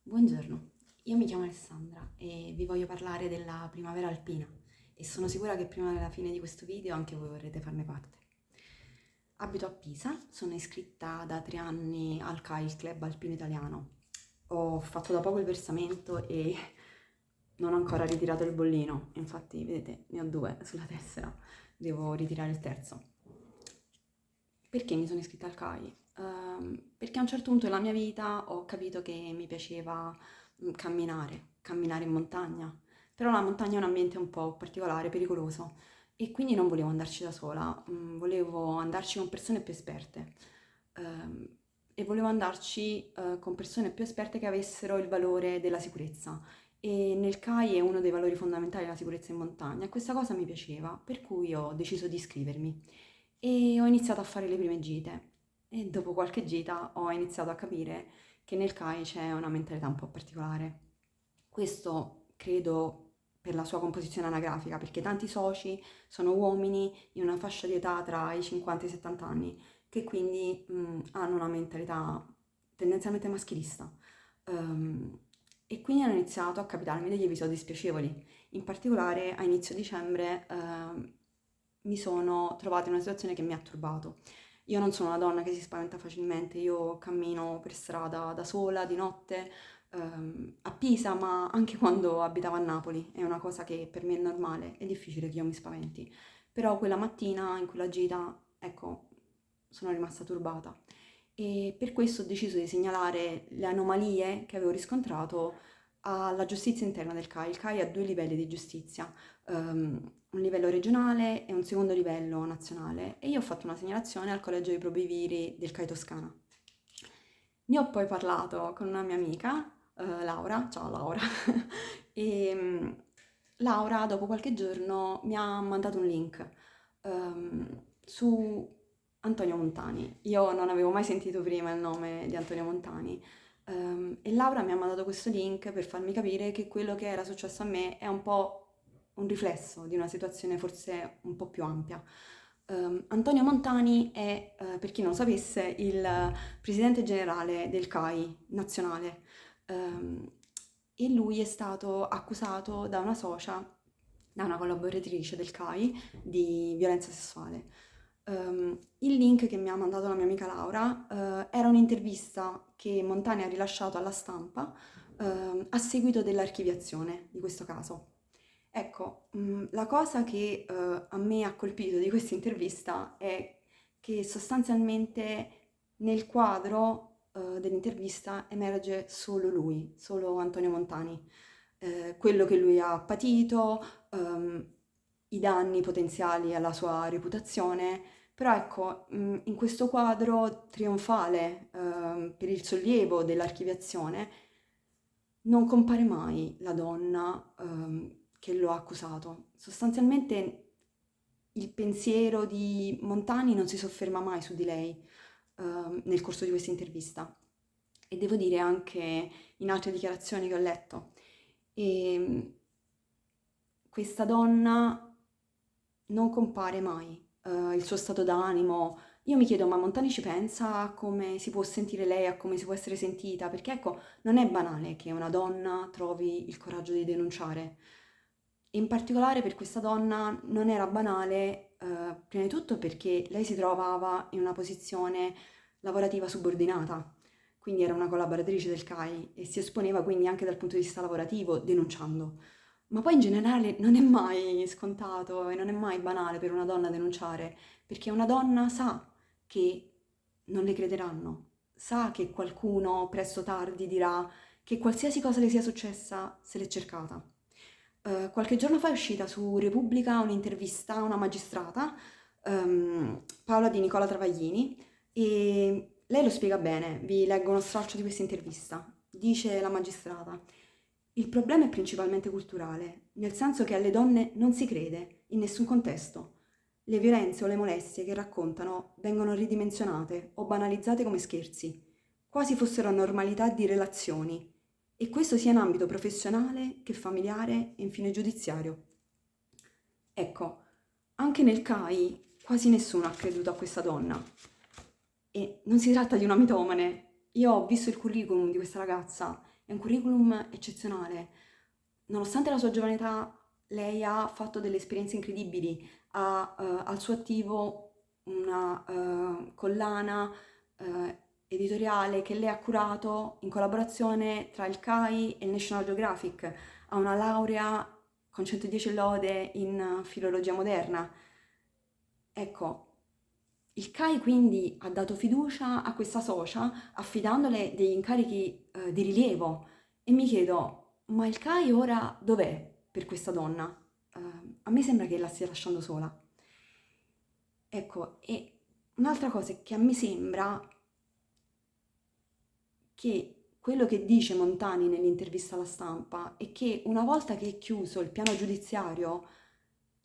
Buongiorno, io mi chiamo Alessandra e vi voglio parlare della primavera alpina e sono sicura che prima della fine di questo video anche voi vorrete farne parte. Abito a Pisa, sono iscritta da 3 anni al CAI, il Club Alpino Italiano. Ho fatto da poco il versamento e non ho ancora ritirato il bollino, infatti vedete ne ho due sulla tessera, devo ritirare il terzo. Perché mi sono iscritta al CAI? Perché a un certo punto della mia vita ho capito che mi piaceva camminare in montagna, però la montagna è un ambiente un po' particolare, pericoloso e quindi non volevo andarci da sola, volevo andarci con persone più esperte ehm, e volevo andarci con persone più esperte che avessero il valore della sicurezza. E nel CAI è uno dei valori fondamentali la sicurezza in montagna e questa cosa mi piaceva, per cui ho deciso di iscrivermi e ho iniziato a fare le prime gite e dopo qualche gita ho iniziato a capire che nel CAI c'è una mentalità un po' particolare. Questo credo per la sua composizione anagrafica, perché tanti soci sono uomini in una fascia di età tra i 50 e i 70 anni, che quindi hanno una mentalità tendenzialmente maschilista. Ehm, e quindi hanno iniziato a capitarmi degli episodi spiacevoli. In particolare a inizio dicembre mi sono trovata in una situazione che mi ha turbato. Io non sono una donna che si spaventa facilmente, io cammino per strada da sola, di notte, a Pisa, ma anche quando abitavo a Napoli. È una cosa che per me è normale, è difficile che io mi spaventi. Però quella mattina, in quella gita, ecco, sono rimasta turbata. E per questo ho deciso di segnalare le anomalie che avevo riscontrato alla giustizia interna del CAI. Il CAI ha due livelli di giustizia, un livello regionale e un secondo livello nazionale, e io ho fatto una segnalazione al Collegio dei Probiviri del CAI Toscana. Ne ho poi parlato con una mia amica, Laura, ciao Laura, e Laura dopo qualche giorno mi ha mandato un link su Antonio Montani. Io non avevo mai sentito prima il nome di Antonio Montani, e Laura mi ha mandato questo link per farmi capire che quello che era successo a me è un po' un riflesso di una situazione forse un po' più ampia. Antonio Montani è, per chi non lo sapesse, il presidente generale del CAI nazionale, ehm, e lui è stato accusato da una socia, da una collaboratrice del CAI, di violenza sessuale. Il link che mi ha mandato la mia amica Laura, era un'intervista che Montani ha rilasciato alla stampa, a seguito dell'archiviazione di questo caso. Ecco, la cosa che a me ha colpito di questa intervista è che sostanzialmente nel quadro dell'intervista emerge solo lui, solo Antonio Montani, quello che lui ha patito, i danni potenziali alla sua reputazione, però ecco, in questo quadro trionfale per il sollievo dell'archiviazione non compare mai la donna che lo ha accusato. Sostanzialmente il pensiero di Montani non si sofferma mai su di lei nel corso di questa intervista, e devo dire anche in altre dichiarazioni che ho letto. E questa donna non compare mai, il suo stato d'animo. Io mi chiedo, ma Montani ci pensa a come si può sentire lei, a come si può essere sentita? Perché ecco, non è banale che una donna trovi il coraggio di denunciare. E in particolare per questa donna non era banale, prima di tutto perché lei si trovava in una posizione lavorativa subordinata, quindi era una collaboratrice del CAI e si esponeva quindi anche dal punto di vista lavorativo denunciando. Ma poi in generale non è mai scontato e non è mai banale per una donna denunciare, perché una donna sa che non le crederanno, sa che qualcuno presto o tardi dirà che qualsiasi cosa le sia successa se l'è cercata. Qualche giorno fa è uscita su Repubblica un'intervista a una magistrata, Paola Di Nicola Travaglini, e lei lo spiega bene, vi leggo uno stralcio di questa intervista. Dice la magistrata: il problema è principalmente culturale, nel senso che alle donne non si crede, in nessun contesto. Le violenze o le molestie che raccontano vengono ridimensionate o banalizzate come scherzi, quasi fossero normalità di relazioni, e questo sia in ambito professionale che familiare e infine giudiziario. Ecco, anche nel CAI quasi nessuno ha creduto a questa donna. E non si tratta di una mitomane. Io ho visto il curriculum di questa ragazza è un curriculum eccezionale. Nonostante la sua giovane età, lei ha fatto delle esperienze incredibili, ha al suo attivo una collana editoriale che lei ha curato in collaborazione tra il CAI e il National Geographic, ha una laurea con 110 lode in filologia moderna. Ecco, il CAI quindi ha dato fiducia a questa socia affidandole degli incarichi di rilievo e mi chiedo, ma il CAI ora dov'è per questa donna? A me sembra che la stia lasciando sola. Ecco, e un'altra cosa è che a me sembra che quello che dice Montani nell'intervista alla stampa è che una volta che è chiuso il piano giudiziario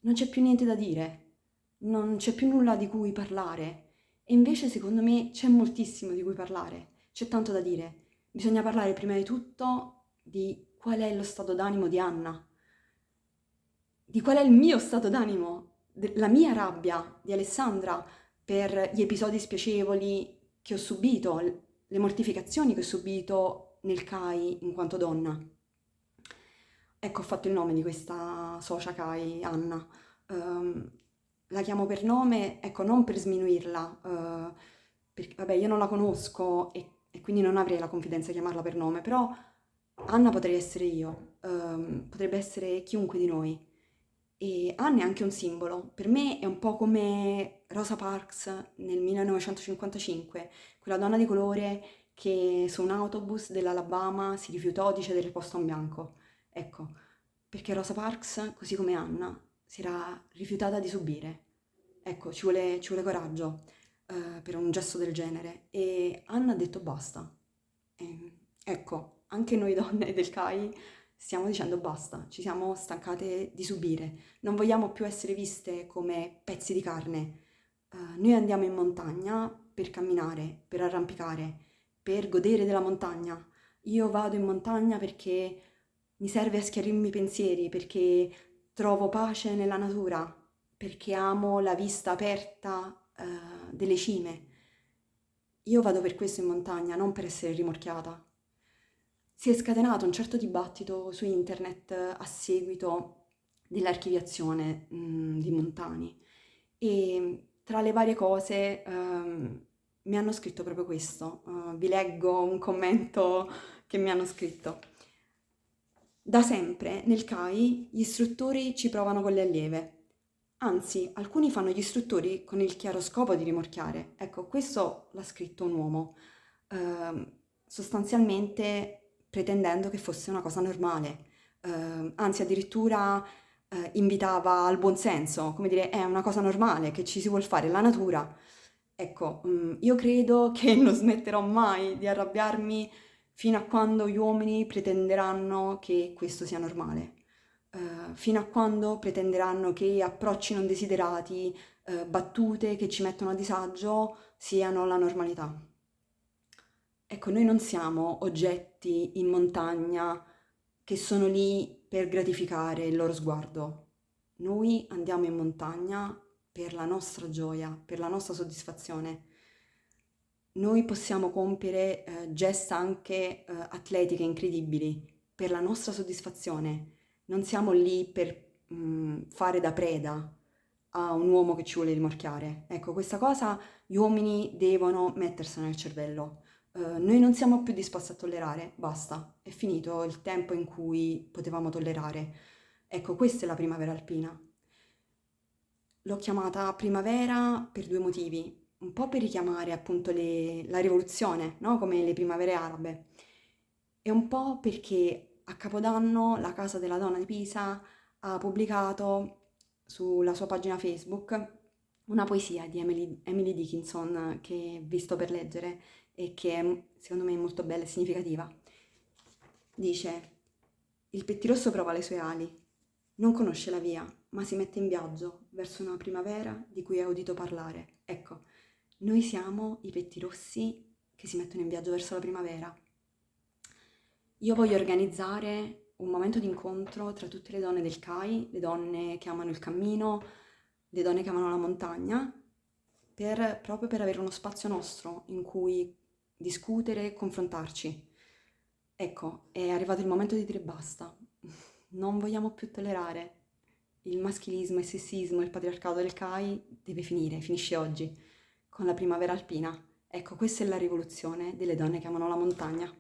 non c'è più niente da dire, non c'è più nulla di cui parlare. E invece secondo me c'è moltissimo di cui parlare, c'è tanto da dire. Bisogna parlare prima di tutto di qual è lo stato d'animo di Anna, di qual è il mio stato d'animo, la mia rabbia di Alessandra per gli episodi spiacevoli che ho subito, le mortificazioni che ho subito nel CAI in quanto donna. Ecco, ho fatto il nome di questa socia CAI, Anna. Ehm, la chiamo per nome, ecco, non per sminuirla, perché vabbè, io non la conosco e quindi non avrei la confidenza di chiamarla per nome, però Anna potrei essere io, potrebbe essere chiunque di noi. E Anna è anche un simbolo. Per me è un po' come Rosa Parks nel 1955, quella donna di colore che su un autobus dell'Alabama si rifiutò di cedere il posto a un bianco. Ecco, perché Rosa Parks, così come Anna, si era rifiutata di subire. Ecco, ci vuole coraggio per un gesto del genere. E Anna ha detto basta. Ecco, anche noi donne del CAI stiamo dicendo basta, ci siamo stancate di subire, non vogliamo più essere viste come pezzi di carne. Noi andiamo in montagna per camminare, per arrampicare, per godere della montagna. Io vado in montagna perché mi serve a schiarirmi i pensieri, perché trovo pace nella natura, perché amo la vista aperta, delle cime. Io vado per questo in montagna, non per essere rimorchiata. Si è scatenato un certo dibattito su internet a seguito dell'archiviazione di Montani e tra le varie cose mi hanno scritto proprio questo. Vi leggo un commento che mi hanno scritto. Da sempre nel CAI gli istruttori ci provano con le allieve. Anzi, alcuni fanno gli istruttori con il chiaro scopo di rimorchiare. Ecco, questo l'ha scritto un uomo, sostanzialmente pretendendo che fosse una cosa normale. Anzi, addirittura invitava al buonsenso, come dire, è una cosa normale che ci si vuol fare, la natura. Ecco, io credo che non smetterò mai di arrabbiarmi fino a quando gli uomini pretenderanno che questo sia normale, fino a quando pretenderanno che approcci non desiderati, battute che ci mettono a disagio siano la normalità. Ecco, noi non siamo oggetti in montagna che sono lì per gratificare il loro sguardo. Noi andiamo in montagna per la nostra gioia, per la nostra soddisfazione. Noi possiamo compiere gesta anche atletiche incredibili per la nostra soddisfazione. Non siamo lì per fare da preda a un uomo che ci vuole rimorchiare. Ecco, questa cosa gli uomini devono mettersela nel cervello. Noi non siamo più disposti a tollerare, basta, è finito il tempo in cui potevamo tollerare. Ecco, questa è la primavera alpina. L'ho chiamata primavera per due motivi, un po' per richiamare appunto la rivoluzione, no? Come le primavere arabe, e un po' perché a Capodanno la Casa della Donna di Pisa ha pubblicato sulla sua pagina Facebook una poesia di Emily Dickinson che vi sto per leggere e che secondo me è molto bella e significativa. Dice: il pettirosso prova le sue ali, non conosce la via, ma si mette in viaggio verso una primavera di cui ha udito parlare. Ecco, noi siamo i pettirossi che si mettono in viaggio verso la primavera. Io voglio organizzare un momento di incontro tra tutte le donne del CAI, le donne che amano il cammino, le donne che amano la montagna, proprio per avere uno spazio nostro in cui discutere e confrontarci. Ecco, è arrivato il momento di dire basta. Non vogliamo più tollerare il maschilismo, il sessismo, il patriarcato del CAI deve finire, finisce oggi, con la primavera alpina. Ecco, questa è la rivoluzione delle donne che amano la montagna.